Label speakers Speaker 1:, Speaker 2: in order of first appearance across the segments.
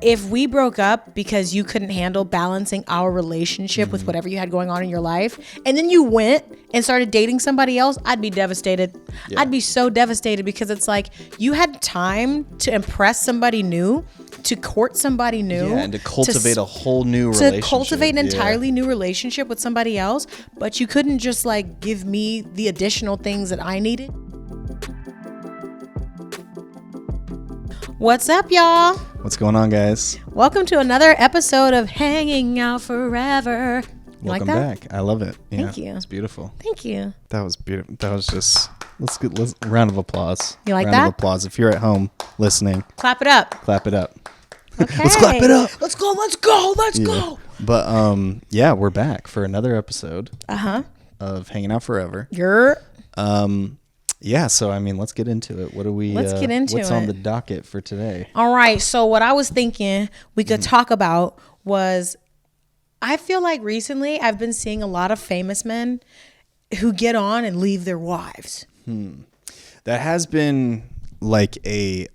Speaker 1: if we broke up because you couldn't handle balancing our relationship with whatever you had going on in your life, and then you went and started dating somebody else, I'd be devastated.
Speaker 2: Yeah.
Speaker 1: I'd be so devastated because it's like you had time to impress somebody new, to court somebody new,
Speaker 2: Yeah, and to cultivate a whole new relationship.
Speaker 1: To cultivate an
Speaker 2: Yeah.
Speaker 1: entirely new relationship with somebody else, but you couldn't just like give me the additional things that I needed. What's up, y'all?
Speaker 2: What's going on, guys?
Speaker 1: Welcome to another episode of Hanging Out Forever. You
Speaker 2: Welcome
Speaker 1: like that?
Speaker 2: back. I love it. Yeah,
Speaker 1: Thank you.
Speaker 2: It's beautiful.
Speaker 1: Than's you.
Speaker 2: That was beautiful. That was just let's round of applause.
Speaker 1: You like
Speaker 2: round
Speaker 1: that?
Speaker 2: of applause. If you're at home listening,
Speaker 1: Clap it up.
Speaker 2: clap it up.
Speaker 1: Okay.
Speaker 2: Let's clap it up.
Speaker 1: Let's go. Let's go. Let's
Speaker 2: Yeah.
Speaker 1: go.
Speaker 2: But yeah, we're back for another episode
Speaker 1: Uh-huh.
Speaker 2: of Hanging Out Forever.
Speaker 1: You're
Speaker 2: Yeah, so I mean, let's get into it. What do we?
Speaker 1: Let's get into
Speaker 2: what's on
Speaker 1: it.
Speaker 2: the docket for today?
Speaker 1: all right. So what I was thinking we could talk about was I feel like recently I've been seeing a lot of famous men who get on and leave their wives.
Speaker 2: That has been like a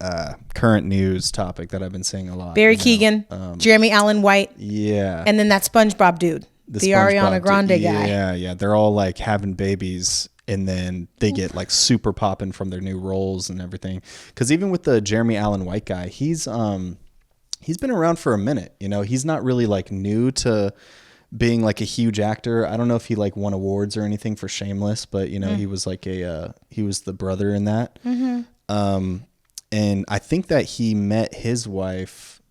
Speaker 2: current news topic that I've been seeing a lot.
Speaker 1: Barry
Speaker 2: you know?
Speaker 1: Keoghan, Jeremy Allen White,
Speaker 2: Yeah.
Speaker 1: and then that SpongeBob dude, the Ariana
Speaker 2: SpongeBob
Speaker 1: Grande
Speaker 2: dude.
Speaker 1: guy.
Speaker 2: Yeah. They're all like having babies, and then they get like super popping from their new roles and everything. Because even with the Jeremy Allen White guy, he's been around for a minute. You know, he's not really like new to being like a huge actor. I don't know if he like won awards or anything for Shameless, but you know, he was like he was the brother in that. And I think that he met his wife,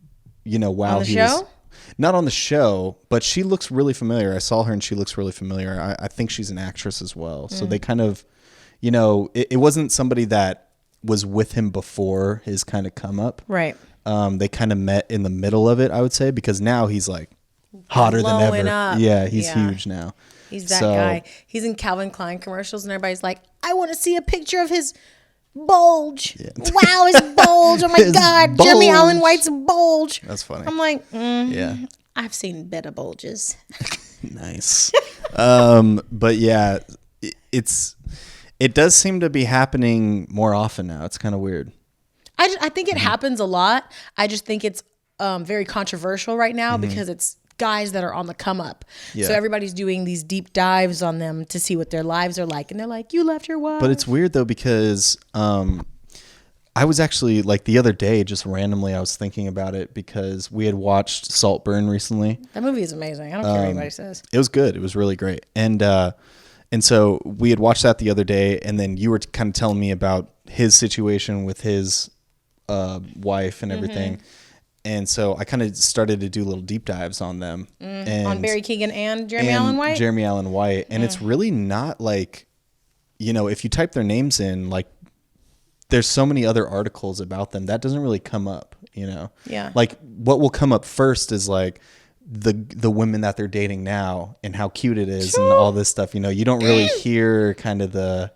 Speaker 2: you know, while
Speaker 1: On the
Speaker 2: he was
Speaker 1: show?
Speaker 2: not on the show, but she looks really familiar. I saw her and she looks really familiar. I think she's an actress as well. So they kind of, you know, it wasn't somebody that was with him before his kind of come up.
Speaker 1: Right.
Speaker 2: They kind of met in the middle of it, I would say, because now he's like hotter than
Speaker 1: Blowing
Speaker 2: ever.
Speaker 1: up.
Speaker 2: Yeah, he's
Speaker 1: Yeah.
Speaker 2: huge now.
Speaker 1: He's that
Speaker 2: So-
Speaker 1: guy. He's in Calvin Klein commercials, and everybody's like, I want to see a picture of his bulge. Wow, his bulge. Oh my
Speaker 2: His
Speaker 1: God. Jeremy
Speaker 2: bulge.
Speaker 1: Allen White's bulge.
Speaker 2: That's funny.
Speaker 1: I'm like,
Speaker 2: Yeah.
Speaker 1: I've seen better bulges.
Speaker 2: Nice. But yeah, it does seem to be happening more often now. It's kind of weird.
Speaker 1: I think it happens a lot. I just think it's very controversial right now because it's guys that are on the come up.
Speaker 2: Yeah.
Speaker 1: So everybody's doing these deep dives on them to see what their lives are like. And they're like, you left your wife.
Speaker 2: But it's weird though, because I was actually like the other day, just randomly, I was thinking about it because we had watched Saltburn recently.
Speaker 1: That movie is amazing. I don't care what anybody says.
Speaker 2: It was good. It was really great. And so we had watched that the other day, and then you were kind of telling me about his situation with his wife and everything. And so I kind of started to do little deep dives on them. And
Speaker 1: On Barry Keoghan and Jeremy
Speaker 2: and
Speaker 1: Allen White?
Speaker 2: Jeremy Allen White. And it's really not like, you know, if you type their names in, like, there's so many other articles about them that doesn't really come up, you know?
Speaker 1: Yeah.
Speaker 2: Like, what will come up first is like the women that they're dating now and how cute it is and all this stuff. You know, you don't really hear kind of the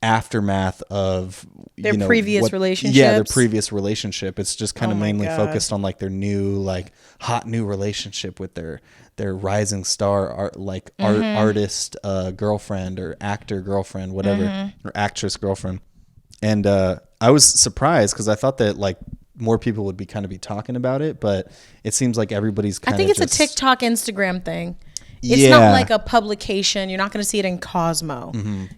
Speaker 2: aftermath of
Speaker 1: Their
Speaker 2: you know,
Speaker 1: previous
Speaker 2: Yeah, their
Speaker 1: relationships?
Speaker 2: previous relationship. It's just kind of
Speaker 1: Oh my
Speaker 2: mainly
Speaker 1: God.
Speaker 2: focused on like their new, like hot new relationship with their rising star artist girlfriend or actor girlfriend, whatever, or actress girlfriend. And I was surprised because I thought that like more people would be talking about it, but it seems like everybody's kind
Speaker 1: I
Speaker 2: of
Speaker 1: think it's
Speaker 2: just,
Speaker 1: a TikTok, Instagram thing. It's
Speaker 2: Yeah.
Speaker 1: not like a publication. You're not going to see it in Cosmo.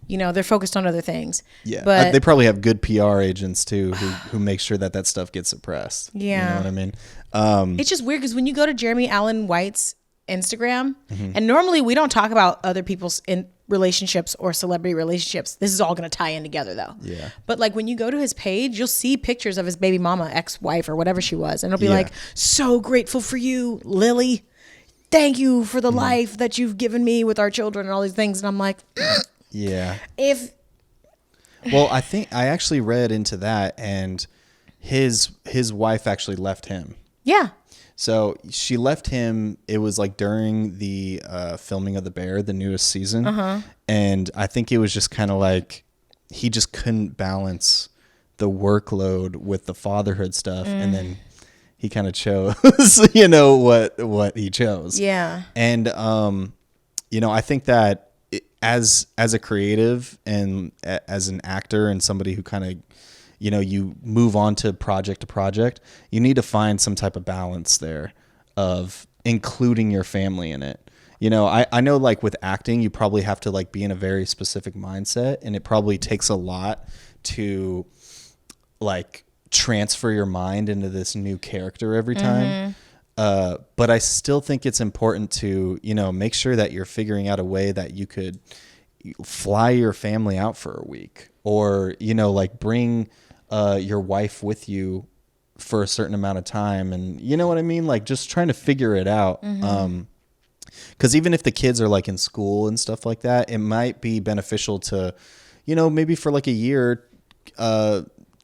Speaker 1: You know, they're focused on other things.
Speaker 2: Yeah,
Speaker 1: But
Speaker 2: they probably have good PR agents too who make sure that stuff gets suppressed.
Speaker 1: Yeah.
Speaker 2: You know what I mean?
Speaker 1: it's just weird because when you go to Jeremy Allen White's Instagram,
Speaker 2: Mm-hmm.
Speaker 1: and normally we don't talk about other people's in relationships or celebrity relationships. This is all going to tie in together though.
Speaker 2: Yeah.
Speaker 1: But like when you go to his page, you'll see pictures of his baby mama, ex-wife or whatever she was. And it'll be
Speaker 2: Yeah.
Speaker 1: like, so grateful for you, Lily. Thank you for
Speaker 2: Mm-hmm.
Speaker 1: the life that you've given me with our children and all these things. And I'm like,
Speaker 2: Yeah.
Speaker 1: if
Speaker 2: Well, I think I actually read into that, and his wife actually left him.
Speaker 1: yeah.
Speaker 2: So she left him. It was like during the filming of The Bear, the newest season. And I think it was just kind of like he just couldn't balance the workload with the fatherhood stuff. And then he kind of chose, you know, what he chose.
Speaker 1: Yeah.
Speaker 2: And, you know, I think that as a creative and as an actor and somebody who kind of, you move on to project, you need to find some type of balance there of including your family in it. I know like with acting, you probably have to like be in a very specific mindset, and it probably takes a lot to like transfer your mind into this new character every time. But I still think it's important to, make sure that you're figuring out a way that you could fly your family out for a week, or, like bring your wife with you for a certain amount of time. And you know what I mean? Like just trying to figure it out. Because even if the kids are like in school and stuff like that, it might be beneficial to, maybe for like a year,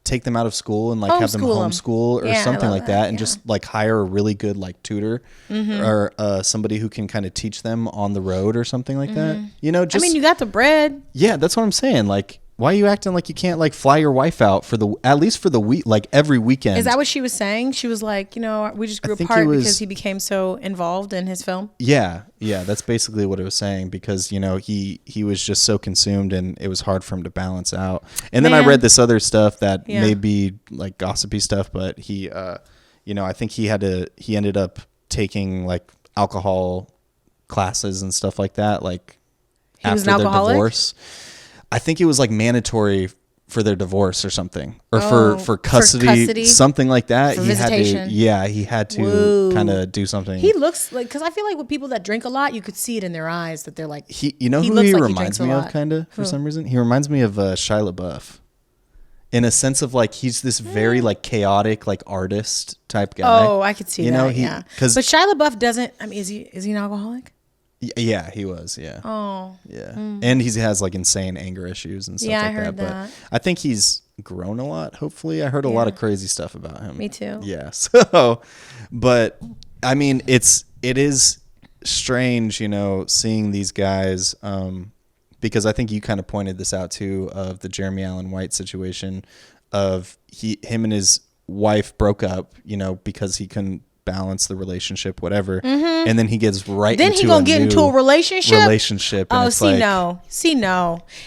Speaker 2: take them out of school and like have them homeschool or something like that, and just like hire a really good like tutor or somebody who can kind of teach them on the road or something like that. Just,
Speaker 1: I mean, you got the bread.
Speaker 2: Yeah, that's what I'm saying. Like, why are you acting like you can't like fly your wife out at least for the week, like every weekend?
Speaker 1: Is that what she was saying? She was like, we just grew apart because he became so involved in his film.
Speaker 2: Yeah, that's basically what it was saying, because he was just so consumed, and it was hard for him to balance out. And then I read this other stuff that may be like gossipy stuff, but he I think he ended up taking like alcohol classes and stuff like that, like
Speaker 1: he
Speaker 2: after their divorce. I think it was like mandatory for their divorce or something, or for custody, something like that.
Speaker 1: For visitation.
Speaker 2: He had to kind of do something.
Speaker 1: He looks like, because I feel like with people that drink a lot, you could see it in their eyes that they're like,
Speaker 2: who he reminds me of kind of for some reason? He reminds me of Shia LaBeouf, in a sense of like he's this very like chaotic like artist type guy.
Speaker 1: Oh, I could see that. Yeah, but Shia LaBeouf doesn't. I mean, is he an alcoholic?
Speaker 2: Yeah, he was. Yeah.
Speaker 1: Oh.
Speaker 2: Yeah. And he has like insane anger issues and stuff like
Speaker 1: I heard
Speaker 2: that. But I think he's grown a lot. Hopefully, I heard a lot of crazy stuff about him.
Speaker 1: Me too.
Speaker 2: Yeah. So, but I mean, it is strange, seeing these guys, because I think you kind of pointed this out too, of the Jeremy Allen White situation, of him and his wife broke up, because he couldn't balance the relationship, whatever, and then he gets into a relationship. And
Speaker 1: no.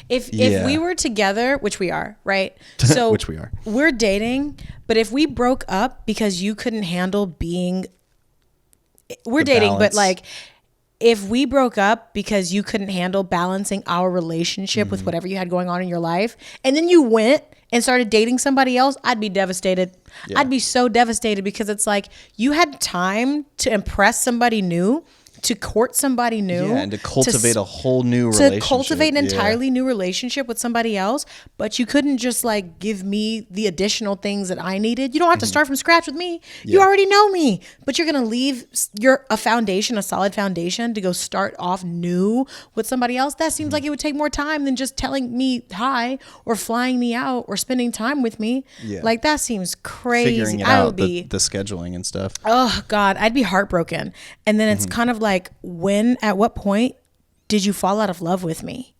Speaker 1: If we were together, which we are, right? So
Speaker 2: which we are,
Speaker 1: we're dating. But if we broke up because you couldn't handle we're dating, but like, if we broke up because you couldn't handle balancing our relationship with whatever you had going on in your life, and then you went and started dating somebody else, I'd be devastated. Yeah. I'd be so devastated, because it's like you had time to impress somebody new, to court somebody new,
Speaker 2: and to cultivate a whole new relationship. To
Speaker 1: cultivate an entirely new relationship with somebody else, but you couldn't just like give me the additional things that I needed. You don't have to start from scratch with me. Yeah. You already know me, but you're gonna leave a solid foundation to go start off new with somebody else. That seems like it would take more time than just telling me hi or flying me out or spending time with me. Yeah. Like that seems crazy.
Speaker 2: Figuring it out, the scheduling and stuff.
Speaker 1: Oh God, I'd be heartbroken. And then it's kind of like, at what point did you fall out of love with me?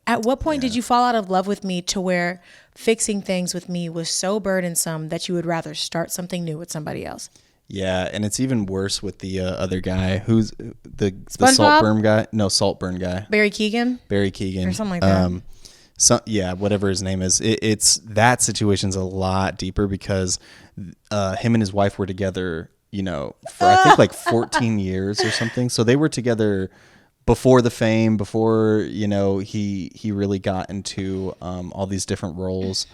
Speaker 1: At what point did you fall out of love with me to where fixing things with me was so burdensome that you would rather start something new with somebody else?
Speaker 2: Yeah, and it's even worse with the other guy, who's the Saltburn guy. No, Saltburn guy.
Speaker 1: Barry Keoghan,
Speaker 2: or
Speaker 1: something like that.
Speaker 2: Whatever his name is. It's that situation's a lot deeper, because him and his wife were together, for I think like 14 years or something. So they were together before the fame, before, he really got into all these different roles.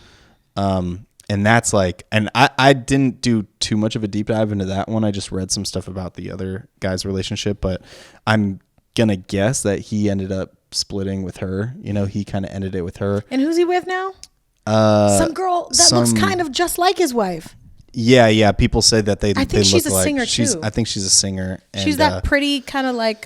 Speaker 2: And that's like, and I didn't do too much of a deep dive into that one. I just read some stuff about the other guy's relationship, but I'm going to guess that he ended up splitting with her. He kind of ended it with her.
Speaker 1: And who's he with now? Some girl that looks kind of just like his wife.
Speaker 2: Yeah. People say that they. I think
Speaker 1: she's a
Speaker 2: like,
Speaker 1: singer too.
Speaker 2: I think she's a singer. And,
Speaker 1: she's that pretty kind of like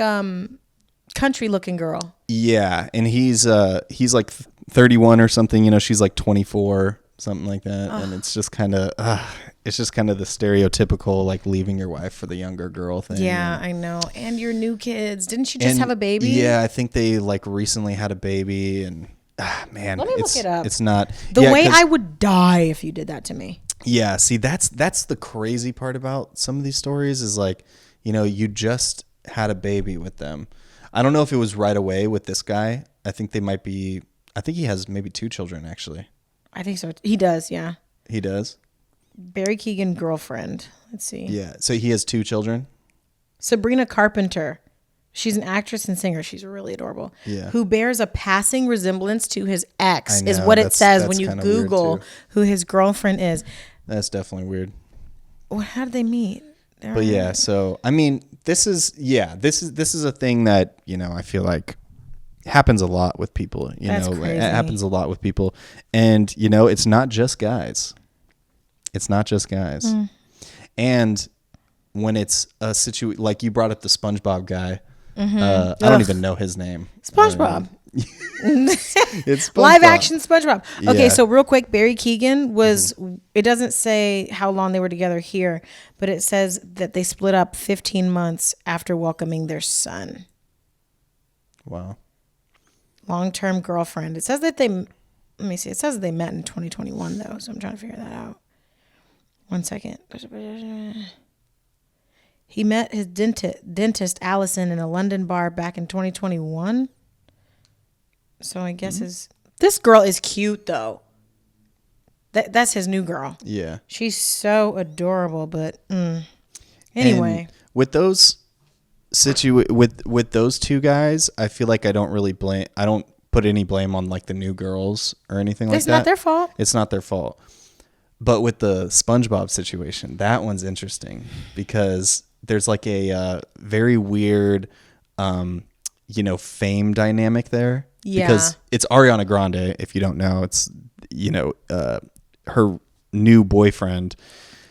Speaker 1: country looking girl.
Speaker 2: Yeah, and he's like 31 or something. She's like 24, something like that. And it's just kind of the stereotypical like leaving your wife for the younger girl thing.
Speaker 1: Yeah, I know. And your new kids. Didn't she just have a baby?
Speaker 2: Yeah, I think they like recently had a baby, and man,
Speaker 1: let me look it up.
Speaker 2: It's not
Speaker 1: the way I would die if you did that to me.
Speaker 2: Yeah, see, that's the crazy part about some of these stories is like, you just had a baby with them. I don't know if it was right away with this guy. I think he has maybe 2 children actually.
Speaker 1: I think so. He does, yeah.
Speaker 2: He does?
Speaker 1: Barry Keoghan girlfriend. Let's see.
Speaker 2: Yeah. So he has 2 children?
Speaker 1: Sabrina Carpenter. She's an actress and singer. She's really adorable.
Speaker 2: Yeah.
Speaker 1: Who bears a passing resemblance to his ex
Speaker 2: I
Speaker 1: is
Speaker 2: know,
Speaker 1: what it
Speaker 2: that's
Speaker 1: says when you
Speaker 2: kinda weird,
Speaker 1: Google
Speaker 2: too.
Speaker 1: who his girlfriend is.
Speaker 2: That's definitely weird.
Speaker 1: Well, how did they meet?
Speaker 2: But yeah, so I mean, this is a thing that, you know, I feel like happens a lot with people, you
Speaker 1: That's
Speaker 2: know.
Speaker 1: crazy.
Speaker 2: It happens a lot with people. And, you know, it's not just guys. It's not just guys. And when it's a situation like you brought up the SpongeBob guy, I don't even know his name.
Speaker 1: SpongeBob.
Speaker 2: It's SpongeBob.
Speaker 1: Live action SpongeBob. Okay,
Speaker 2: Yeah.
Speaker 1: so real quick, Barry Keoghan was, it doesn't say how long they were together here, but it says that they split up 15 months after welcoming their son.
Speaker 2: Wow.
Speaker 1: Long-term girlfriend. It says that they, let me see, it says that they met in 2021 though, so I'm trying to figure that out. 1 second. He met his dentist Allison in a London bar back in 2021. So I guess this girl is cute though. That's his new girl.
Speaker 2: Yeah.
Speaker 1: She's so adorable, but anyway.
Speaker 2: And with those with those 2 guys, I feel like I don't put any blame on like the new girls or anything like that.
Speaker 1: It's not their fault.
Speaker 2: It's not their fault. But with the SpongeBob situation, that one's interesting because there's like a very weird you know, fame dynamic there.
Speaker 1: Yeah.
Speaker 2: Because it's Ariana Grande, if you don't know, it's, you know, her new boyfriend.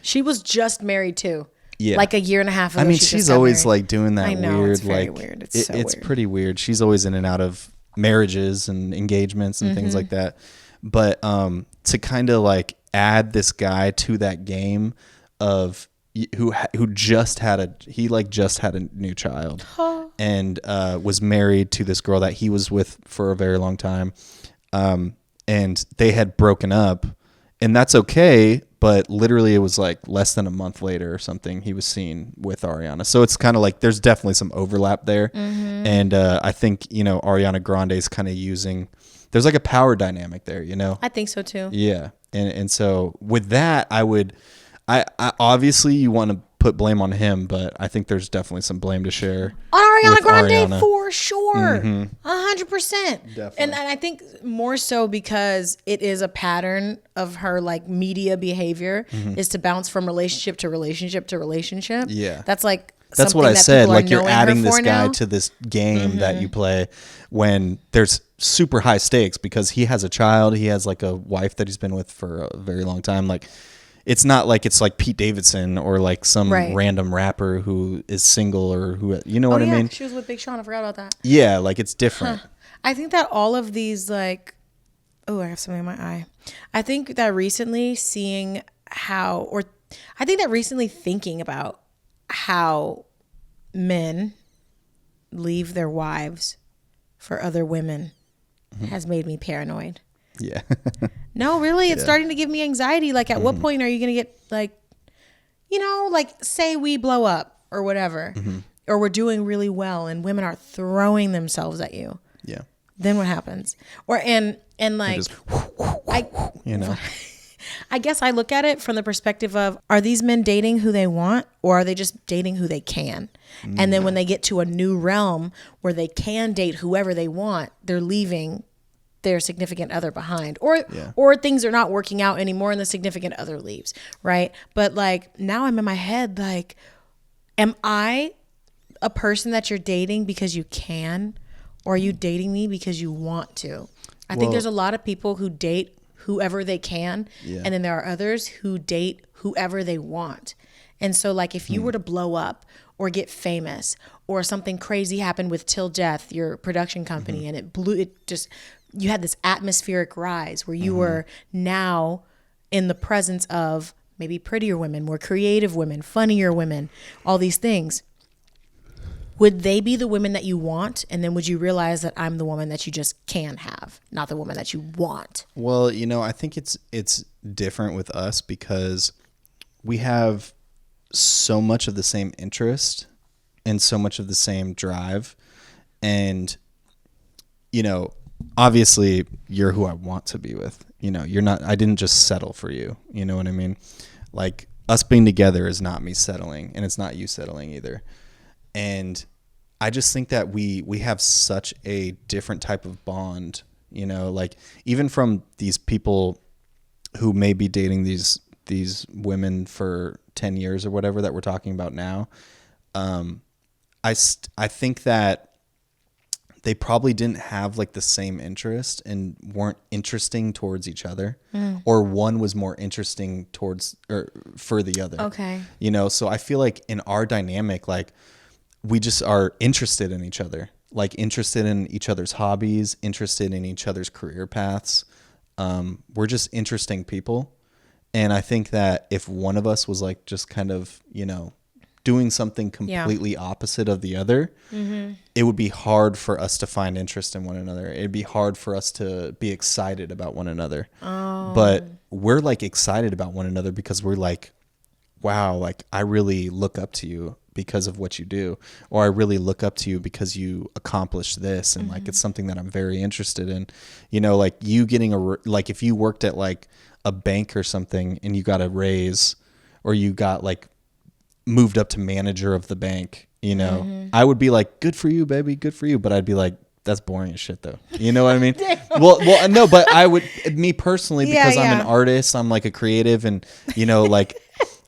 Speaker 1: She was just married too.
Speaker 2: Yeah.
Speaker 1: Like a year and a half ago.
Speaker 2: I mean,
Speaker 1: she
Speaker 2: she's
Speaker 1: just got
Speaker 2: always
Speaker 1: married.
Speaker 2: like doing that
Speaker 1: I know,
Speaker 2: weird,
Speaker 1: it's very
Speaker 2: like
Speaker 1: weird. It's
Speaker 2: it's
Speaker 1: weird.
Speaker 2: pretty weird. She's always in and out of marriages and engagements and
Speaker 1: Mm-hmm.
Speaker 2: things like that. But to kind of like add this guy to that game of who just had a new child and was married to this girl that he was with for a very long time, and they had broken up, and that's okay. But literally, it was like less than a month later or something, he was seen with Ariana. So it's kind of like there's definitely some overlap there, and I think, you know, Ariana Grande is kind of using. There's like a power dynamic there, you know.
Speaker 1: I think so too.
Speaker 2: Yeah, and so with that, I obviously you want to put blame on him, but I think there's definitely some blame to share
Speaker 1: On Ariana
Speaker 2: with
Speaker 1: Grande
Speaker 2: Ariana.
Speaker 1: for sure. 100%.
Speaker 2: Definitely.
Speaker 1: And I think more so because it is a pattern of her like media behavior is to bounce from relationship to relationship to relationship.
Speaker 2: Yeah.
Speaker 1: That's like
Speaker 2: That's what
Speaker 1: something
Speaker 2: I
Speaker 1: that
Speaker 2: said.
Speaker 1: people are
Speaker 2: Like you're
Speaker 1: knowing
Speaker 2: adding
Speaker 1: her
Speaker 2: this
Speaker 1: for
Speaker 2: guy
Speaker 1: now.
Speaker 2: to this game that you play when there's super high stakes because he has a child. He has like a wife that he's been with for a very long time. Like it's not like it's like Pete Davidson or like some
Speaker 1: Right.
Speaker 2: random rapper who is single or who, you know what I mean?
Speaker 1: She was with Big Sean. I forgot about that.
Speaker 2: Yeah. Like it's different.
Speaker 1: I think that all of these like, oh, I have something in my eye. I think that recently thinking about how men leave their wives for other women has made me paranoid.
Speaker 2: Yeah.
Speaker 1: No, really, it's starting to give me anxiety. Like, at what point are you going to get like, you know, like say we blow up or whatever, or we're doing really well and women are throwing themselves at you.
Speaker 2: Yeah.
Speaker 1: Then what happens? Or and like
Speaker 2: Just,
Speaker 1: I
Speaker 2: you know,
Speaker 1: I guess I look at it from the perspective of, are these men dating who they want or are they just dating who they can? And then when they get to a new realm where they can date whoever they want, they're leaving their significant other behind, or things are not working out anymore and the significant other leaves, right? But like now I'm in my head like, am I a person that you're dating because you can, or are you dating me because you want to? I think there's a lot of people who date whoever they can, and then there are others who date whoever they want. And so like if you were to blow up or get famous or something crazy happened with Till Death, your production company, and you had this atmospheric rise where you were now in the presence of maybe prettier women, more creative women, funnier women, all these things. Would they be the women that you want? And then would you realize that I'm the woman that you just can have, not the woman that you want?
Speaker 2: well, you know, I think it's different with us because we have so much of the same interest and so much of the same drive. And, you know, obviously you're who I want to be with. You know, you're not, I didn't just settle for you. You know what I mean? Like, us being together is not me settling, and it's not you settling either. And I just think that we have such a different type of bond, you know, like even from these people who may be dating these women for 10 years or whatever that we're talking about now. I think that they probably didn't have like the same interest and weren't interesting towards each other, or one was more interesting towards or for the other.
Speaker 1: Okay.
Speaker 2: You know, so I feel like in our dynamic, like we just are interested in each other, like interested in each other's hobbies, interested in each other's career paths. We're just interesting people. And I think that if one of us was like just kind of, you know, doing something completely opposite of the other, it would be hard for us to find interest in one another. It'd be hard for us to be excited about one another. But we're like excited about one another because we're like, wow, like I really look up to you because of what you do, or I really look up to you because you accomplished this. And like, it's something that I'm very interested in, you know, like you getting like if you worked at like a bank or something and you got a raise, or you got like moved up to manager of the bank, you know, I would be like, good for you, baby, good for you. But I'd be like, that's boring as shit though. You know what I mean? well, no, but I would, me personally, because I'm an artist, I'm like a creative, and you know, like,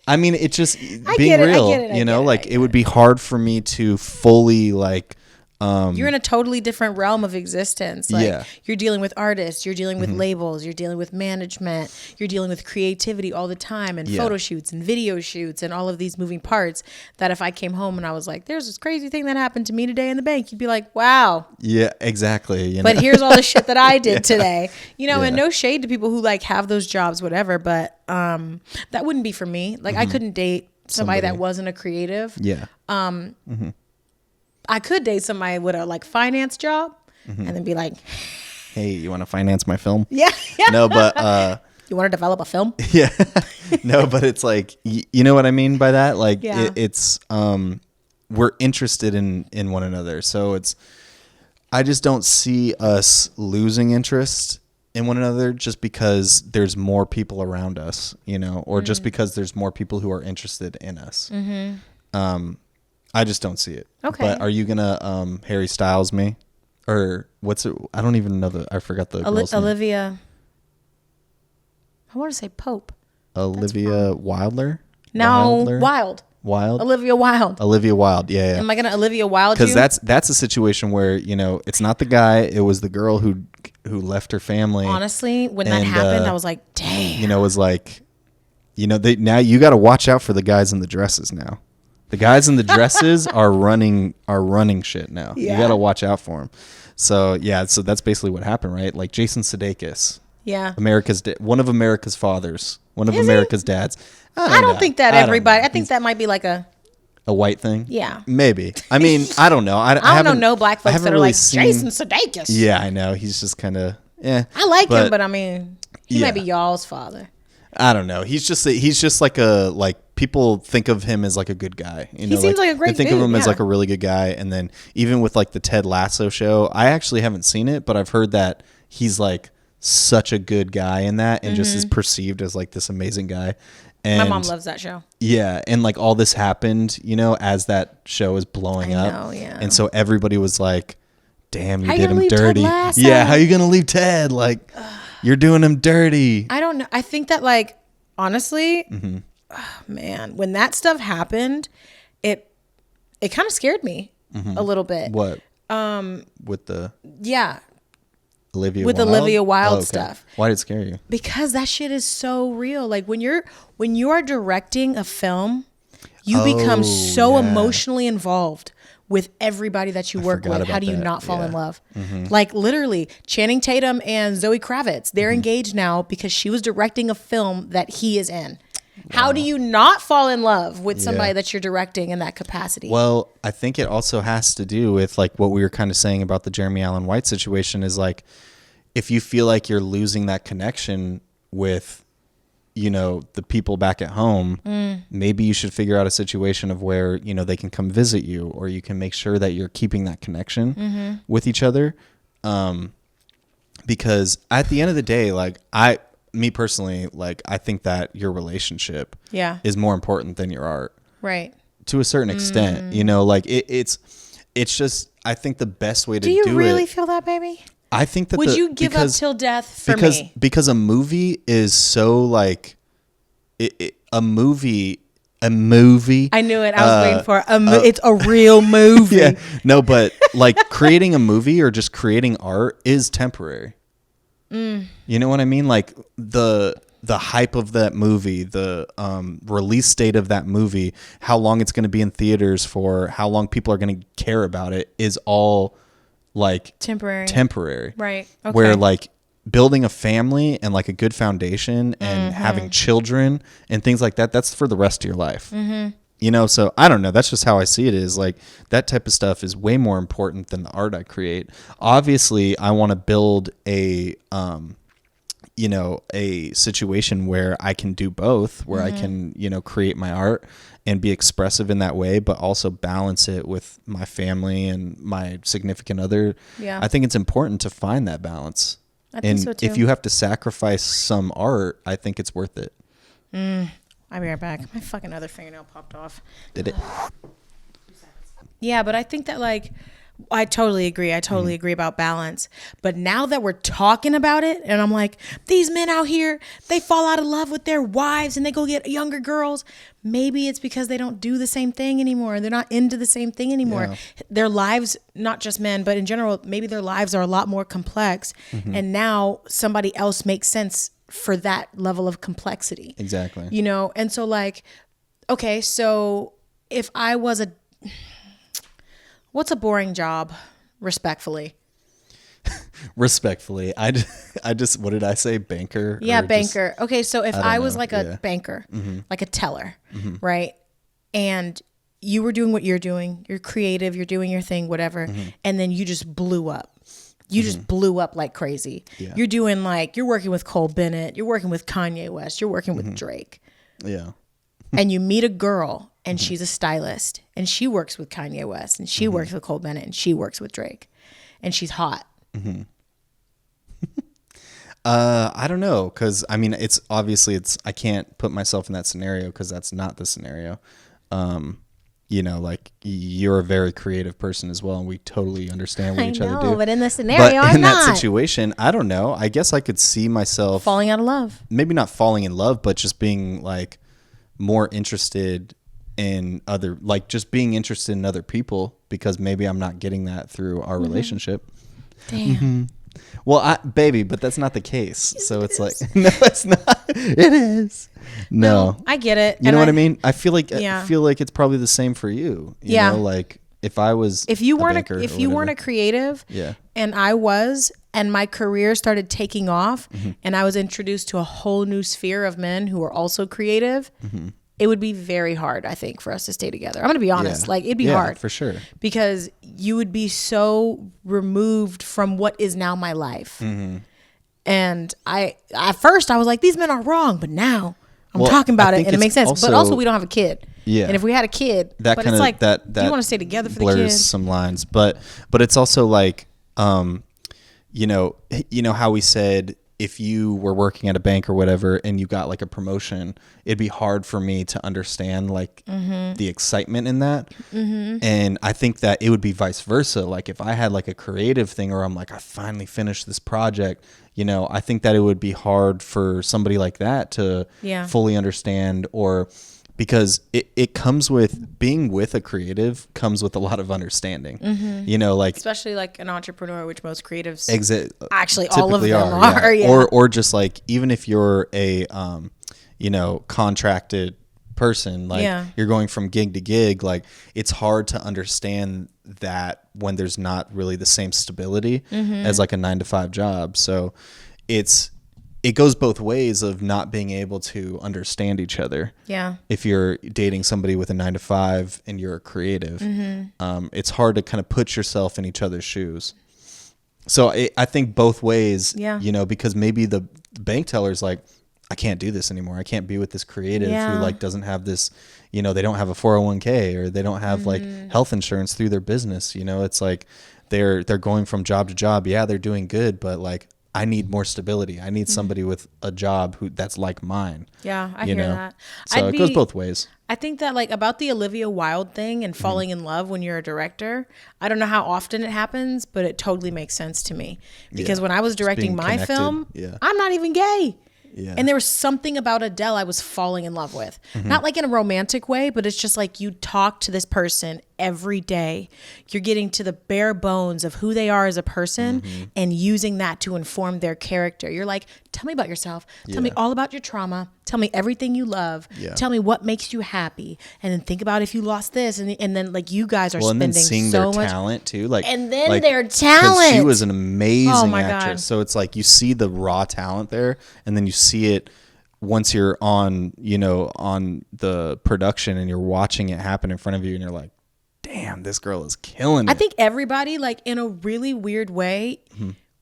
Speaker 2: I mean, it's just being real, you know, like it would be hard for me to fully like,
Speaker 1: you're in a totally different realm of existence. Like you're dealing with artists, you're dealing with labels, you're dealing with management, you're dealing with creativity all the time, and photo shoots and video shoots and all of these moving parts that if I came home and I was like, there's this crazy thing that happened to me today in the bank, you'd be like, wow.
Speaker 2: Yeah, exactly. You know?
Speaker 1: But here's all the shit that I did today, you know, and no shade to people who like have those jobs, whatever, but that wouldn't be for me. Like I couldn't date somebody that wasn't a creative.
Speaker 2: Yeah.
Speaker 1: I could date somebody with a like finance job and then be like,
Speaker 2: hey, you want to finance my film?
Speaker 1: Yeah.
Speaker 2: No, but
Speaker 1: you want to develop a film?
Speaker 2: Yeah. No, but it's like, you know what I mean by that? Like it's we're interested in one another. So I just don't see us losing interest in one another just because there's more people around us, you know, or just because there's more people who are interested in us. I just don't see it.
Speaker 1: Okay.
Speaker 2: But are you gonna Harry Styles me, or what's it? I don't even know I forgot the girl's name.
Speaker 1: Olivia. I want to say Pope.
Speaker 2: Olivia Wilder.
Speaker 1: No,
Speaker 2: Wild.
Speaker 1: Olivia Wilde.
Speaker 2: Olivia Wilde. Yeah.
Speaker 1: Am I gonna Olivia Wilde?
Speaker 2: Because that's a situation where, you know, it's not the guy. It was the girl who left her family.
Speaker 1: Honestly, when that happened, I was like, damn.
Speaker 2: You know, it was like, you know, now you got to watch out for the guys in the dresses now. The guys in the dresses are running shit now. Yeah. You got to watch out for them. So so that's basically what happened, right? Like Jason Sudeikis.
Speaker 1: Yeah.
Speaker 2: One of America's fathers, one of America's dads.
Speaker 1: I don't think that everybody. I think that might be like a
Speaker 2: white thing.
Speaker 1: Yeah.
Speaker 2: Maybe. I mean, I don't know. I
Speaker 1: don't know black folks that are really like Jason Sudeikis.
Speaker 2: Yeah, I know. He's just kind of
Speaker 1: I like him, but I mean, he might be y'all's father.
Speaker 2: I don't know. He's just like people think of him as like a good guy. You know,
Speaker 1: he seems like a great dude.
Speaker 2: They think of him as like a really good guy. And then even with like the Ted Lasso show, I actually haven't seen it, but I've heard that he's like such a good guy in that, and just is perceived as like this amazing guy. And
Speaker 1: my mom loves that show.
Speaker 2: Yeah, and like all this happened, you know, as that show is blowing up.
Speaker 1: Yeah.
Speaker 2: And so everybody was like, "Damn, you did him dirty." Yeah, how you gonna leave Ted? Like, you're doing him dirty.
Speaker 1: I don't know. I think that like honestly, oh, man, when that stuff happened, it kind of scared me a little bit.
Speaker 2: What? With the
Speaker 1: Olivia Wilde stuff.
Speaker 2: Why did it scare you?
Speaker 1: Because that shit is so real. Like when you are directing a film, you become so emotionally involved with everybody that you work with. How do you not fall in love? Like literally, Channing Tatum and Zoe Kravitz, they're engaged now because she was directing a film that he is in. How do you not fall in love with somebody that you're directing in that capacity?
Speaker 2: Well, I think it also has to do with like what we were kind of saying about the Jeremy Allen White situation is like, if you feel like you're losing that connection with, you know, the people back at home, maybe you should figure out a situation of where, you know, they can come visit you, or you can make sure that you're keeping that connection with each other. because at the end of the day, like me personally, like I think that your relationship
Speaker 1: Yeah.
Speaker 2: is more important than your art
Speaker 1: Right.
Speaker 2: to a certain extent, you know, like it's just, I think the best way to
Speaker 1: Do you
Speaker 2: do
Speaker 1: really
Speaker 2: it,
Speaker 1: feel that, baby?
Speaker 2: I think that
Speaker 1: Would you give up till death for me?
Speaker 2: because a movie is so like a movie. I
Speaker 1: knew it. I was waiting for it. It's a real movie.
Speaker 2: Yeah. No, but like creating a movie or just creating art is temporary. You know what I mean? Like the hype of that movie, the release date of that movie, how long it's going to be in theaters for, how long people are going to care about it is all like temporary.
Speaker 1: Right. Okay.
Speaker 2: Where like building a family and like a good foundation and having children and things like that, that's for the rest of your life. You know, so I don't know. That's just how I see it, is like that type of stuff is way more important than the art I create. Obviously, I want to build a, you know, a situation where I can do both, where I can, you know, create my art and be expressive in that way, but also balance it with my family and my significant other.
Speaker 1: Yeah.
Speaker 2: I think it's important to find that balance.
Speaker 1: I think so too.
Speaker 2: If you have to sacrifice some art, I think it's worth it.
Speaker 1: I'll be right back. My fucking other fingernail popped off.
Speaker 2: Did it?
Speaker 1: Yeah, but I think that like, I totally agree. I totally agree about balance. But now that we're talking about it, and I'm like, these men out here, they fall out of love with their wives and they go get younger girls. Maybe it's because they don't do the same thing anymore. They're not into the same thing anymore.
Speaker 2: Yeah.
Speaker 1: Their lives, not just men, but in general, maybe their lives are a lot more complex. And now somebody else makes sense for that level of complexity.
Speaker 2: Exactly.
Speaker 1: You know? And so like, okay, so if I was what's a boring job, respectfully?
Speaker 2: Respectfully, I just what did I say? Banker?
Speaker 1: Yeah,
Speaker 2: Or
Speaker 1: banker. Okay, so if I was
Speaker 2: know.
Speaker 1: like a banker, like a teller, right? And you were doing what you're doing, you're creative, you're doing your thing, whatever, and then you just blew up. You just blew up like crazy.
Speaker 2: Yeah.
Speaker 1: You're doing like, you're working with Cole Bennett, you're working with Kanye West, you're working with Drake.
Speaker 2: Yeah.
Speaker 1: And you meet a girl and she's a stylist and she works with Kanye West and she works with Cole Bennett and she works with Drake and she's hot.
Speaker 2: I don't know, because I mean, it's obviously I can't put myself in that scenario because that's not the scenario. You know, like you're a very creative person as well, and we totally understand what each other do.
Speaker 1: But in the scenario,
Speaker 2: But in
Speaker 1: I'm
Speaker 2: that
Speaker 1: not.
Speaker 2: situation, I don't know. I guess I could see myself
Speaker 1: Falling out of love.
Speaker 2: maybe not falling in love, but just being like more interested in other, like just being interested in other people, because maybe I'm not getting that through our relationship.
Speaker 1: Damn.
Speaker 2: Well, baby, but that's not the case. So it's like, no, it's not. It is. No.
Speaker 1: I get it.
Speaker 2: You know what I mean? I feel like
Speaker 1: Yeah.
Speaker 2: it's probably the same for you. You
Speaker 1: Yeah.
Speaker 2: know, like if I was
Speaker 1: If you weren't
Speaker 2: banker
Speaker 1: if
Speaker 2: or
Speaker 1: you weren't a
Speaker 2: whatever.
Speaker 1: creative,
Speaker 2: Yeah.
Speaker 1: and I was, and my career started taking off, and I was introduced to a whole new sphere of men who are also creative, it would be very hard, I think, for us to stay together. I'm going to be honest.
Speaker 2: Yeah.
Speaker 1: Like, it'd be
Speaker 2: Yeah,
Speaker 1: hard.
Speaker 2: for sure.
Speaker 1: Because you would be so removed from what is now my life. And at first I was like, these men are wrong, but now I'm
Speaker 2: Well,
Speaker 1: talking about
Speaker 2: I
Speaker 1: it
Speaker 2: think
Speaker 1: and it makes
Speaker 2: it's
Speaker 1: sense. But also we don't have a kid.
Speaker 2: Yeah.
Speaker 1: And if we had a kid,
Speaker 2: That
Speaker 1: but
Speaker 2: kind
Speaker 1: it's
Speaker 2: of
Speaker 1: like,
Speaker 2: that
Speaker 1: you want to stay together for the
Speaker 2: blurs
Speaker 1: kid.
Speaker 2: some lines, but it's also like, you know how we said if you were working at a bank or whatever and you got like a promotion, it'd be hard for me to understand like the excitement in that. And I think that it would be vice versa. Like if I had like a creative thing, or I'm like, I finally finished this project, you know, I think that it would be hard for somebody like that to
Speaker 1: Yeah.
Speaker 2: fully understand, or because it comes with being with a creative comes with a lot of understanding, you know, like
Speaker 1: Especially like an entrepreneur, which most creatives
Speaker 2: actually
Speaker 1: all of
Speaker 2: typically
Speaker 1: them are, yeah.
Speaker 2: or just like, even if you're a you know, contracted person, like
Speaker 1: Yeah.
Speaker 2: you're going from gig to gig, like it's hard to understand that when there's not really the same stability as like a 9-to-5 job. So it goes both ways of not being able to understand each other.
Speaker 1: Yeah.
Speaker 2: If you're dating somebody with a 9-to-5 and you're a creative, it's hard to kind of put yourself in each other's shoes. So I think both ways,
Speaker 1: Yeah.
Speaker 2: you know, because maybe the bank teller's like, I can't do this anymore. I can't be with this creative
Speaker 1: Yeah.
Speaker 2: who like doesn't have this, you know, they don't have a 401k, or they don't have like health insurance through their business. You know, it's like they're going from job to job. Yeah, they're doing good, but like I need more stability. I need somebody with a job that's like mine.
Speaker 1: Yeah, I hear that.
Speaker 2: So it goes both ways.
Speaker 1: I think that like about the Olivia Wilde thing and falling in love when you're a director, I don't know how often it happens, but it totally makes sense to me. Because when I was directing my film, I'm not even gay.
Speaker 2: Yeah.
Speaker 1: And there was something about Adele I was falling in love with. Not like in a romantic way, but it's just like you talk to this person every day. You're getting to the bare bones of who they are as a person and using that to inform their character. You're like, tell me about yourself. Tell me all about your trauma. Tell me everything you love. Tell me what makes you happy. And then think about if you lost this. And then like you guys are spending
Speaker 2: and then seeing
Speaker 1: so
Speaker 2: their
Speaker 1: much
Speaker 2: talent too. Like,
Speaker 1: and then
Speaker 2: like,
Speaker 1: their talent.
Speaker 2: She was an amazing
Speaker 1: my
Speaker 2: actress.
Speaker 1: God.
Speaker 2: So it's like you see the raw talent there, and then you see it once you're on, on the production and you're watching it happen in front of you, and you're like, damn, this girl is killing it.
Speaker 1: I think everybody, like in a really weird way,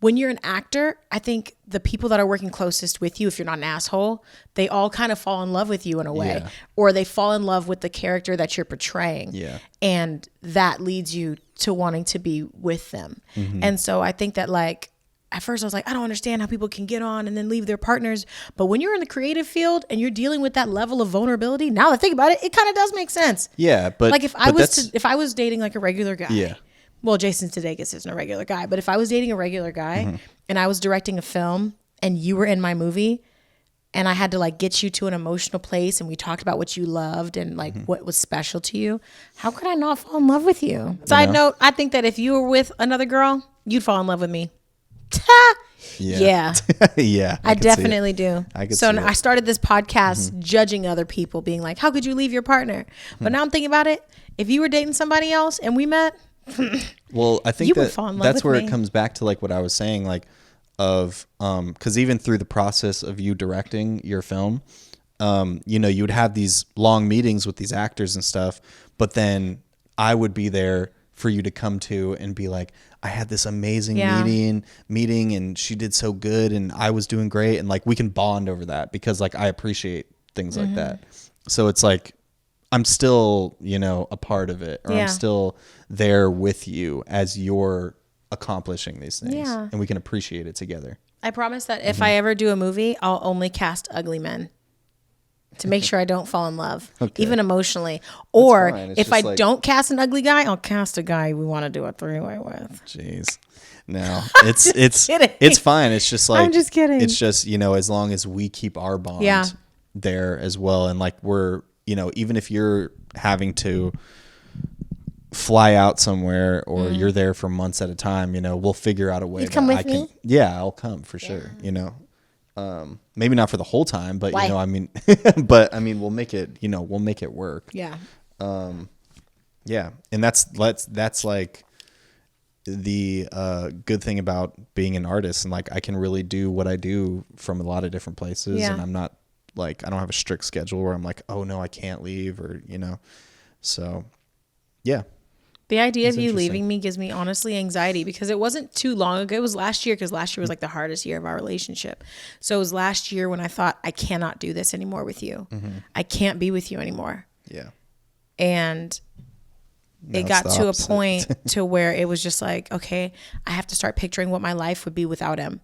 Speaker 1: when you're an actor, I think the people that are working closest with you, if you're not an asshole, they all kind of fall in love with you in a way, or they fall in love with the character that you're portraying.
Speaker 2: Yeah.
Speaker 1: And that leads you to wanting to be with them. And so I think that like, at first I was like, I don't understand how people can get on and then leave their partners. But when you're in the creative field and you're dealing with that level of vulnerability, now that I think about it, it kind of does make sense.
Speaker 2: Yeah. But
Speaker 1: like if I was dating like a regular guy, well, Jason Sudeikis isn't a regular guy, but if I was dating a regular guy and I was directing a film and you were in my movie and I had to like get you to an emotional place and we talked about what you loved and like what was special to you, how could I not fall in love with you? Side note, I think that if you were with another girl, you'd fall in love with me. Yeah.
Speaker 2: Yeah.
Speaker 1: I definitely do.
Speaker 2: So
Speaker 1: I started this podcast judging other people, being like, how could you leave your partner? But now I'm thinking about it. If you were dating somebody else and we met,
Speaker 2: well, I think
Speaker 1: would fall in love
Speaker 2: that's
Speaker 1: with
Speaker 2: where
Speaker 1: me.
Speaker 2: it comes back to like what I was saying, like because even through the process of you directing your film, you would have these long meetings with these actors and stuff, but then I would be there for you to come to and be like, I had this amazing meeting and she did so good and I was doing great, and like we can bond over that because like I appreciate things like that. So it's like I'm still, a part of it, or I'm still there with you as you're accomplishing these things, and we can appreciate it together.
Speaker 1: I promise that if I ever do a movie, I'll only cast ugly men to make sure I don't fall in love, even emotionally. Or if I don't cast an ugly guy, I'll cast a guy we want to do a three-way with.
Speaker 2: Jeez. No, it's fine. It's just like,
Speaker 1: I'm just kidding.
Speaker 2: It's just, as long as we keep our bond there as well. And like we're, even if you're having to fly out somewhere or you're there for months at a time, we'll figure out a way.
Speaker 1: You come with me?
Speaker 2: Yeah, I'll come for sure. Maybe not for the whole time, but
Speaker 1: Why?
Speaker 2: we'll make it, we'll make it work.
Speaker 1: Yeah.
Speaker 2: Yeah. And that's like the good thing about being an artist, and like I can really do what I do from a lot of different places, and I'm not like, I don't have a strict schedule where I'm like, oh no, I can't leave, or so yeah.
Speaker 1: The idea of you leaving me gives me honestly anxiety, because it wasn't too long ago. It was last year, because last year was like the hardest year of our relationship. So it was last year when I thought, I cannot do this anymore with you. I can't be with you anymore.
Speaker 2: Yeah.
Speaker 1: And it got to a point to where it was just like, okay, I have to start picturing what my life would be without him.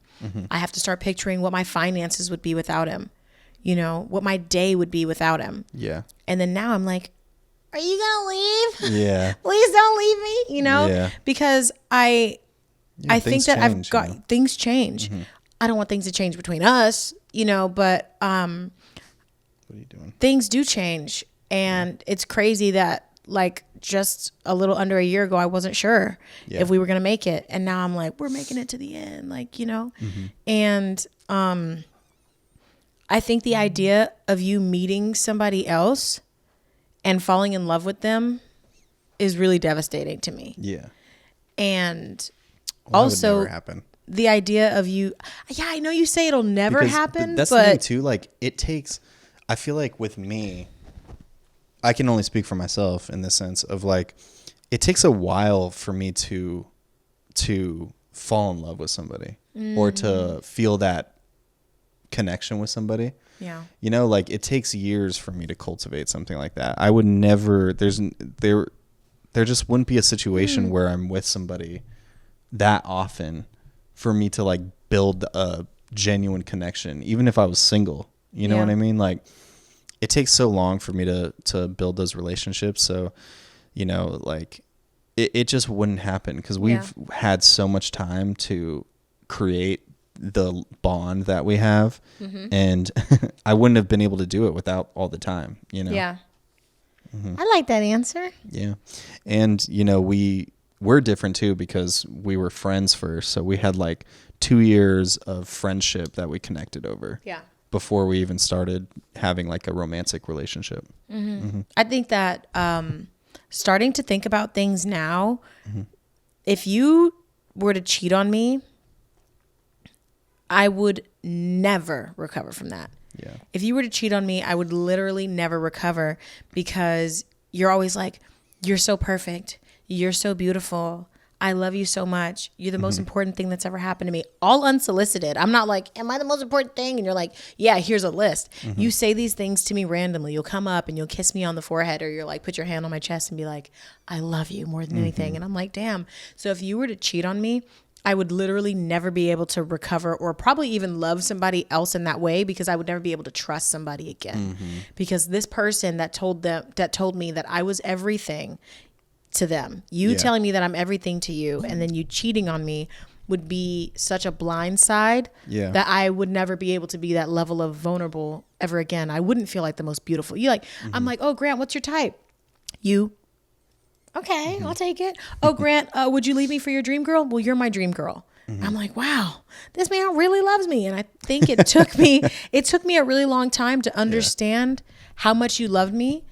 Speaker 1: I have to start picturing what my finances would be without him. What my day would be without him.
Speaker 2: Yeah.
Speaker 1: And then now I'm like, are you gonna leave?
Speaker 2: Yeah.
Speaker 1: Please don't leave me.
Speaker 2: Yeah.
Speaker 1: Because I think that
Speaker 2: change,
Speaker 1: I've got things change. I don't want things to change between us, but
Speaker 2: what are you doing?
Speaker 1: Things do change, and it's crazy that like just a little under a year ago I wasn't sure if we were gonna make it, and now I'm like, we're making it to the end, like and I think the idea of you meeting somebody else and falling in love with them is really devastating to me.
Speaker 2: Yeah.
Speaker 1: And
Speaker 2: also, that would never happen.
Speaker 1: The idea of you, I know you say it'll never happen,
Speaker 2: that's
Speaker 1: but
Speaker 2: the thing too. Like it takes, I feel like with me, I can only speak for myself in the sense of like, it takes a while for me to fall in love with somebody or to feel that connection with somebody.
Speaker 1: Yeah.
Speaker 2: Like it takes years for me to cultivate something like that. I would never, there just wouldn't be a situation where I'm with somebody that often for me to like build a genuine connection, even if I was single. You know what I mean? Like, it takes so long for me to build those relationships. So, you know, like it just wouldn't happen because we've had so much time to create the bond that we have. And I wouldn't have been able to do it without all the time, you know?
Speaker 1: Yeah. I like that answer.
Speaker 2: Yeah. And, you know, we're different too because we were friends first. So we had like 2 years of friendship that we connected over.
Speaker 1: Yeah.
Speaker 2: Before we even started having like a romantic relationship.
Speaker 1: I think that starting to think about things now, if you were to cheat on me, I would never recover from that.
Speaker 2: Yeah.
Speaker 1: If you were to cheat on me, I would literally never recover because you're always like, you're so perfect. You're so beautiful. I love you so much. You're the most important thing that's ever happened to me. All unsolicited. I'm not like, am I the most important thing? And you're like, yeah, here's a list. You say these things to me randomly. You'll come up and you'll kiss me on the forehead, or you're like, put your hand on my chest and be like, I love you more than anything. And I'm like, damn. So if you were to cheat on me, I would literally never be able to recover or probably even love somebody else in that way because I would never be able to trust somebody again. Because this person that told me that I was everything to them, telling me that I'm everything to you, and then you cheating on me would be such a blind side that I would never be able to be that level of vulnerable ever again. I wouldn't feel like the most beautiful. I'm like, oh, Grant, what's your type? You. Okay, I'll take it. Oh, Grant, would you leave me for your dream girl? Well, you're my dream girl. I'm like, wow, this man really loves me. And I think it took me a really long time to understand how much you loved me,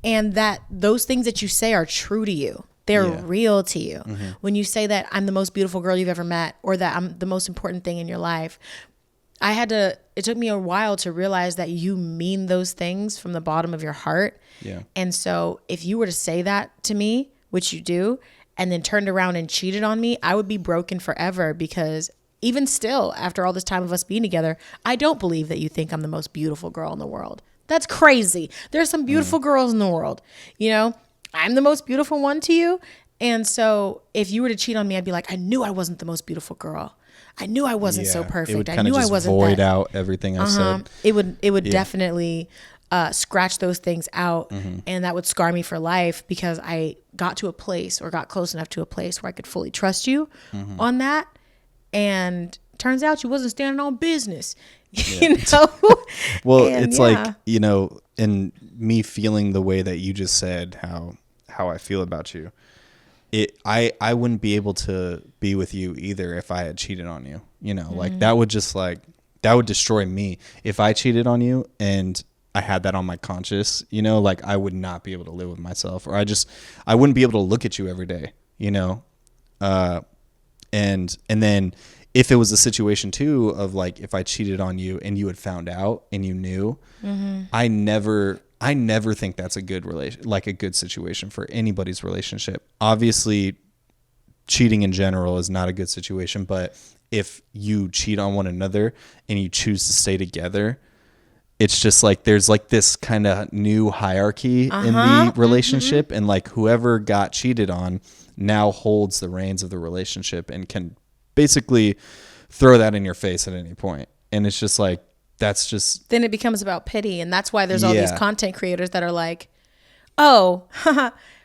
Speaker 1: and that those things that you say are true to you. They're real to you. When you say that I'm the most beautiful girl you've ever met, or that I'm the most important thing in your life, it took me a while to realize that you mean those things from the bottom of your heart.
Speaker 2: Yeah.
Speaker 1: And so if you were to say that to me, which you do, and then turned around and cheated on me, I would be broken forever, because even still, after all this time of us being together, I don't believe that you think I'm the most beautiful girl in the world. That's crazy. There's some beautiful girls in the world. You know, I'm the most beautiful one to you. And so if you were to cheat on me, I'd be like, I knew I wasn't the most beautiful girl. I knew I wasn't so perfect.
Speaker 2: It would
Speaker 1: I knew I wasn't
Speaker 2: void
Speaker 1: that.
Speaker 2: out everything I said.
Speaker 1: It would definitely scratch those things out, and that would scar me for life, because I got to a place, or got close enough to a place, where I could fully trust you on that. And turns out you wasn't standing on business. You know?
Speaker 2: Well, it's like, you know, and me feeling the way that you just said how I feel about you. I wouldn't be able to be with you either if I had cheated on you. You know, like that would destroy me. If I cheated on you and I had that on my conscience, you know, like I would not be able to live with myself, or I wouldn't be able to look at you every day, you know? And then if it was a situation too of like, if I cheated on you and you had found out and you knew, I never think that's a good a good situation for anybody's relationship. Obviously, cheating in general is not a good situation, but if you cheat on one another and you choose to stay together, it's just like there's like this kind of new hierarchy in the relationship, and like whoever got cheated on now holds the reins of the relationship and can basically throw that in your face at any point. And it's just like, then
Speaker 1: it becomes about pity. And that's why there's all these content creators that are like, oh,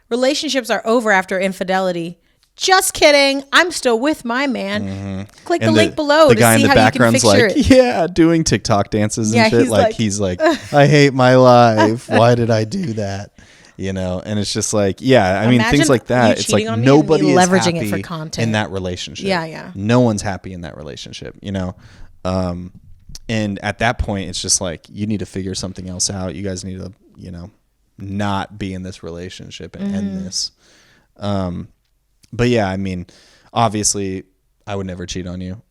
Speaker 1: relationships are over after infidelity. Just kidding. I'm still with my man. Click the link below to see how you can fix it.
Speaker 2: Yeah, doing TikTok dances and shit. He's like, I hate my life. Why did I do that? You know, and it's just like, I mean, things like that. It's like nobody is
Speaker 1: leveraging
Speaker 2: happy
Speaker 1: it for content
Speaker 2: in that relationship.
Speaker 1: Yeah.
Speaker 2: No one's happy in that relationship, you know? And at that point, it's just like, you need to figure something else out. You guys need to, you know, not be in this relationship and end this. But yeah, I mean, obviously I would never cheat on you.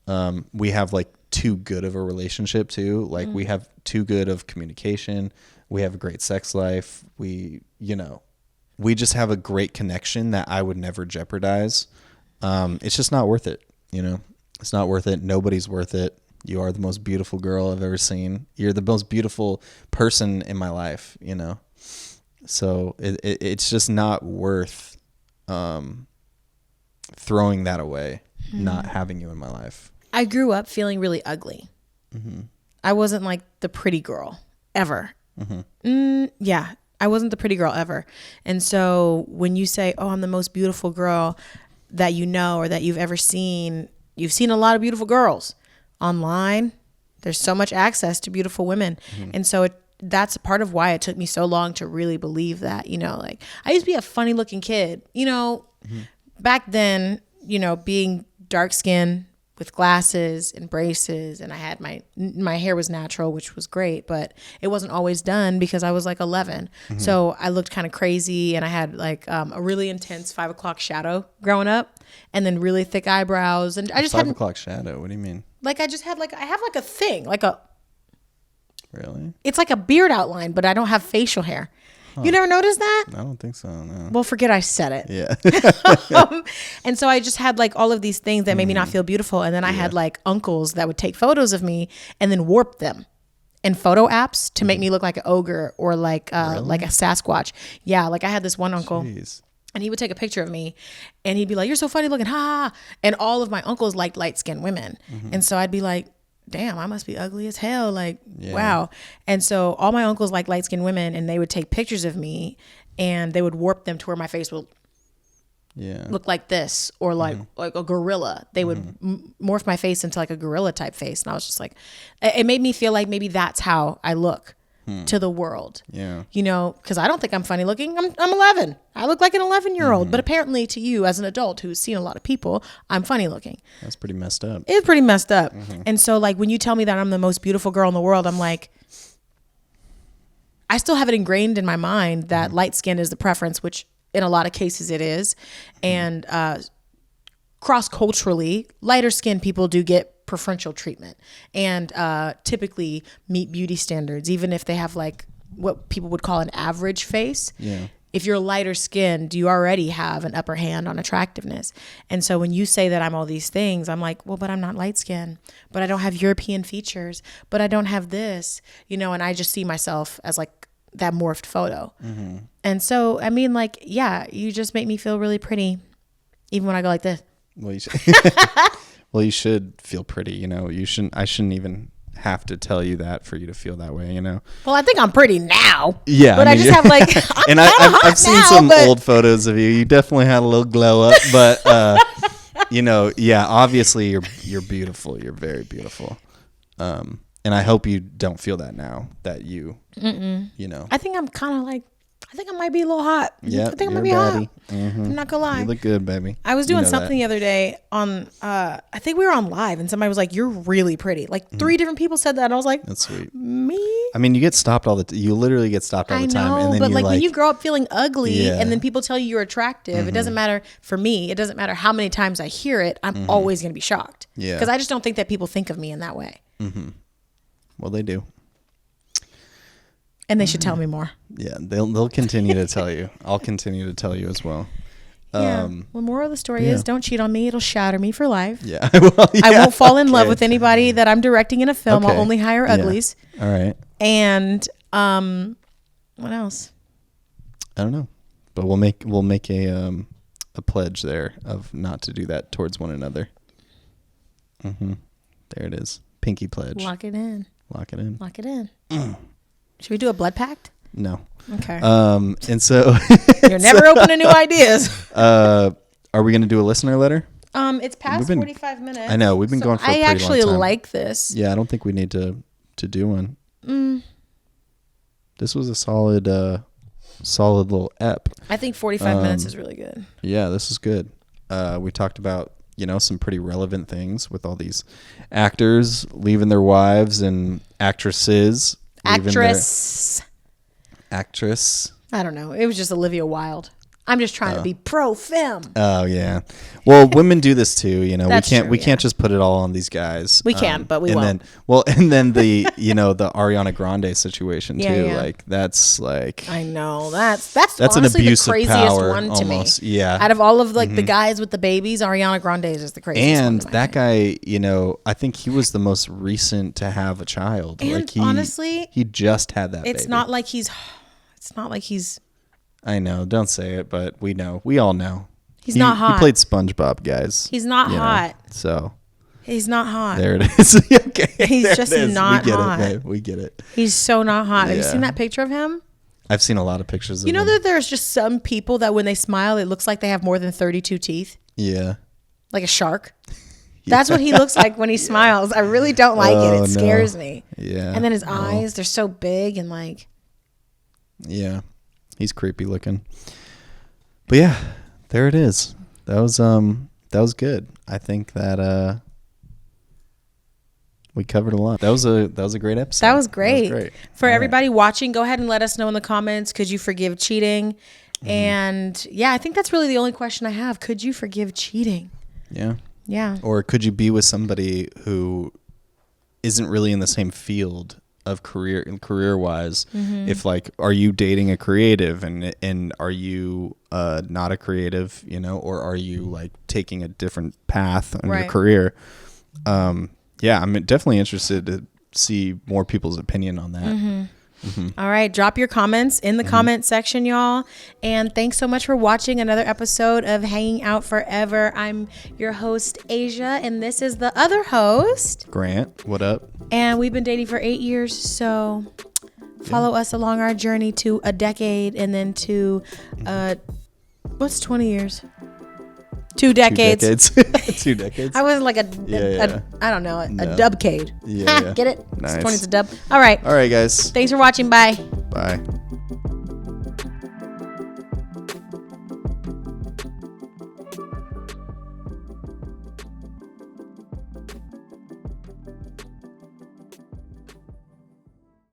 Speaker 2: We have like too good of a relationship too. Like we have too good of communication. We have a great sex life. We just have a great connection that I would never jeopardize. It's just not worth it. You know, it's not worth it. Nobody's worth it. You are the most beautiful girl I've ever seen. You're the most beautiful person in my life, you know? So it's just not worth, throwing that away, not having you in my life.
Speaker 1: I grew up feeling really ugly. I wasn't like the pretty girl ever. Yeah, I wasn't the pretty girl ever. And so when you say, oh, I'm the most beautiful girl that you know or that you've ever seen, you've seen a lot of beautiful girls online. There's so much access to beautiful women. And so that's a part of why it took me so long to really believe that, you know, like I used to be a funny looking kid, you know, back then, you know, being dark skinned with glasses and braces, and I had my hair was natural, which was great, but it wasn't always done because I was like 11. So I looked kind of crazy, and I had like a really intense 5 o'clock shadow growing up, and then really thick eyebrows, and I just
Speaker 2: 5
Speaker 1: had
Speaker 2: o'clock shadow. What do you mean?
Speaker 1: like I just had like I have like a thing, like a
Speaker 2: Really?
Speaker 1: it's like a beard outline, but I don't have facial hair. You never noticed that?
Speaker 2: I don't think so. No.
Speaker 1: Well, forget I said it.
Speaker 2: Yeah.
Speaker 1: And so I just had like all of these things that made me not feel beautiful. And then I had like uncles that would take photos of me and then warp them in photo apps to make me look like an ogre or like a Sasquatch. Yeah. Like I had this one uncle.
Speaker 2: Jeez.
Speaker 1: And he would take a picture of me and he'd be like, you're so funny looking. Ha. And all of my uncles liked light skinned women. And so I'd be like, damn, I must be ugly as hell. Like, wow. And so all my uncles like light skinned women, and they would take pictures of me and they would warp them to where my face would look like this or like a gorilla. They would morph my face into like a gorilla type face. And I was just like, it made me feel like maybe that's how I look to the world.
Speaker 2: Yeah.
Speaker 1: You know, because I don't think I'm funny looking. I'm 11. I look like an 11-year-old. But apparently to you as an adult who's seen a lot of people, I'm funny looking.
Speaker 2: That's pretty messed up.
Speaker 1: It's pretty messed up. And so like when you tell me that I'm the most beautiful girl in the world, I'm like, I still have it ingrained in my mind that light skin is the preference, which in a lot of cases it is. And cross-culturally, lighter skinned people do get preferential treatment and typically meet beauty standards, even if they have like what people would call an average face.
Speaker 2: Yeah.
Speaker 1: If you're lighter skinned, you already have an upper hand on attractiveness. And so when you say that I'm all these things, I'm like, well, but I'm not light skinned, but I don't have European features, but I don't have this, you know, and I just see myself as like that morphed photo. And so, I mean, like, yeah, you just make me feel really pretty, even when I go like this.
Speaker 2: Well, you should, well, you should feel pretty, you know. I shouldn't even have to tell you that for you to feel that way, you know.
Speaker 1: Well, I think I'm pretty now.
Speaker 2: Yeah.
Speaker 1: But I just have like, I'm
Speaker 2: and I've seen some old photos of you. You definitely had a little glow up, but you know, yeah, obviously you're beautiful. You're very beautiful. And I hope you don't feel that now that you know.
Speaker 1: I think I'm kind of like, I think I might be a little hot.
Speaker 2: Yeah,
Speaker 1: I think I might be hot. I'm not gonna lie.
Speaker 2: You look good, baby.
Speaker 1: I was doing something the other day on, I think we were on live, and somebody was like, "You're really pretty." Like 3 different people said that, and I was like,
Speaker 2: "That's sweet."
Speaker 1: Me?
Speaker 2: I mean, you get stopped all the. You literally get stopped all the time, and then
Speaker 1: but
Speaker 2: you're
Speaker 1: like when you grow up feeling ugly,
Speaker 2: Yeah.
Speaker 1: and then people tell you you're attractive, it doesn't matter for me. It doesn't matter how many times I hear it. I'm always gonna be shocked.
Speaker 2: Yeah.
Speaker 1: Because I just don't think that people think of me in that way.
Speaker 2: Well, they do.
Speaker 1: And they should tell me more.
Speaker 2: Yeah, they'll continue to tell you. I'll continue to tell you as well.
Speaker 1: Yeah. Well, moral of the story is don't cheat on me. It'll shatter me for life.
Speaker 2: Yeah. Well, yeah.
Speaker 1: I won't fall in love with anybody that I'm directing in a film.
Speaker 2: Okay.
Speaker 1: I'll only hire uglies.
Speaker 2: All right.
Speaker 1: And what else?
Speaker 2: I don't know, but we'll make a pledge there of not to do that towards one another. There it is. Pinky pledge.
Speaker 1: Lock it in.
Speaker 2: Lock it in.
Speaker 1: Lock it in. Should we do a blood pact?
Speaker 2: No.
Speaker 1: Okay.
Speaker 2: And so
Speaker 1: You're never open to new ideas.
Speaker 2: Are we going to do a listener letter?
Speaker 1: It's past 45 minutes.
Speaker 2: I know we've been going for a pretty long time.
Speaker 1: I actually like this.
Speaker 2: Yeah, I don't think we need to do one. This was a solid little ep.
Speaker 1: I think 45 minutes is really good.
Speaker 2: Yeah, this is good. We talked about, you know, some pretty relevant things with all these actors leaving their wives and actresses.
Speaker 1: Actress.
Speaker 2: I
Speaker 1: don't know. It was just Olivia Wilde. I'm just trying to be pro-femme.
Speaker 2: Oh yeah. Well, women do this too. You know,
Speaker 1: That's
Speaker 2: we
Speaker 1: true,
Speaker 2: can't just put it all on these guys.
Speaker 1: We can, but we won't.
Speaker 2: And then the the Ariana Grande situation too.
Speaker 1: Yeah.
Speaker 2: Like that's like
Speaker 1: I know that's
Speaker 2: an
Speaker 1: honestly
Speaker 2: abuse
Speaker 1: the
Speaker 2: of
Speaker 1: craziest
Speaker 2: power
Speaker 1: one to
Speaker 2: almost.
Speaker 1: me.
Speaker 2: Yeah.
Speaker 1: Out of all of like the guys with the babies, Ariana Grande is just the craziest one.
Speaker 2: And
Speaker 1: to my
Speaker 2: that
Speaker 1: mind.
Speaker 2: guy, you know, I think he was the most recent to have a child.
Speaker 1: And
Speaker 2: like
Speaker 1: honestly,
Speaker 2: he just had that.
Speaker 1: It's
Speaker 2: baby.
Speaker 1: not like he's.
Speaker 2: I know. Don't say it, but we know. We all know.
Speaker 1: He's not hot.
Speaker 2: He played SpongeBob, guys.
Speaker 1: He's not
Speaker 2: you know,
Speaker 1: hot.
Speaker 2: so
Speaker 1: He's not hot.
Speaker 2: There it is. Okay.
Speaker 1: He's
Speaker 2: there
Speaker 1: just
Speaker 2: it is.
Speaker 1: not
Speaker 2: we get
Speaker 1: hot.
Speaker 2: It, babe. We get it.
Speaker 1: He's so not hot. Have you
Speaker 2: Yeah.
Speaker 1: seen that picture of him?
Speaker 2: I've seen a lot of pictures of
Speaker 1: You know
Speaker 2: him.
Speaker 1: that there's just some people that when they smile, it looks like they have more than 32 teeth,
Speaker 2: Yeah.
Speaker 1: like a shark. That's what he looks like when he smiles. I really don't like it.
Speaker 2: Oh,
Speaker 1: It scares me.
Speaker 2: Yeah.
Speaker 1: And then his eyes, they're so big and like.
Speaker 2: Yeah. He's creepy looking. But yeah, there it is. That was good. I think that we covered a lot. That was a great episode.
Speaker 1: That was great. For
Speaker 2: All right.
Speaker 1: everybody watching, go ahead and let us know in the comments. Could you forgive cheating? And yeah, I think that's really the only question I have. Could you forgive cheating?
Speaker 2: Yeah.
Speaker 1: Yeah.
Speaker 2: Or could you be with somebody who isn't really in the same field of career wise?
Speaker 1: Mm-hmm.
Speaker 2: If like, are you dating a creative and are you not a creative, you know, or are you like taking a different path in your
Speaker 1: Right.
Speaker 2: career? Yeah, I'm definitely interested to see more people's opinion on that.
Speaker 1: Mm-hmm. All right. Drop your comments in the comment section, y'all. And thanks so much for watching another episode of Hanging Out Forever. I'm your host, Asia, and this is the other host.
Speaker 2: Grant, what up?
Speaker 1: And we've been dating for 8 years. So follow us along our journey to a decade and then to, what's 20 years? 2 decades.
Speaker 2: 2 decades.
Speaker 1: I wasn't like
Speaker 2: Yeah.
Speaker 1: I don't know, a
Speaker 2: No.
Speaker 1: dubcade.
Speaker 2: Yeah.
Speaker 1: Get it?
Speaker 2: Nice.
Speaker 1: 20's a dub. All right.
Speaker 2: All right, guys.
Speaker 1: Thanks for watching. Bye.
Speaker 2: Bye.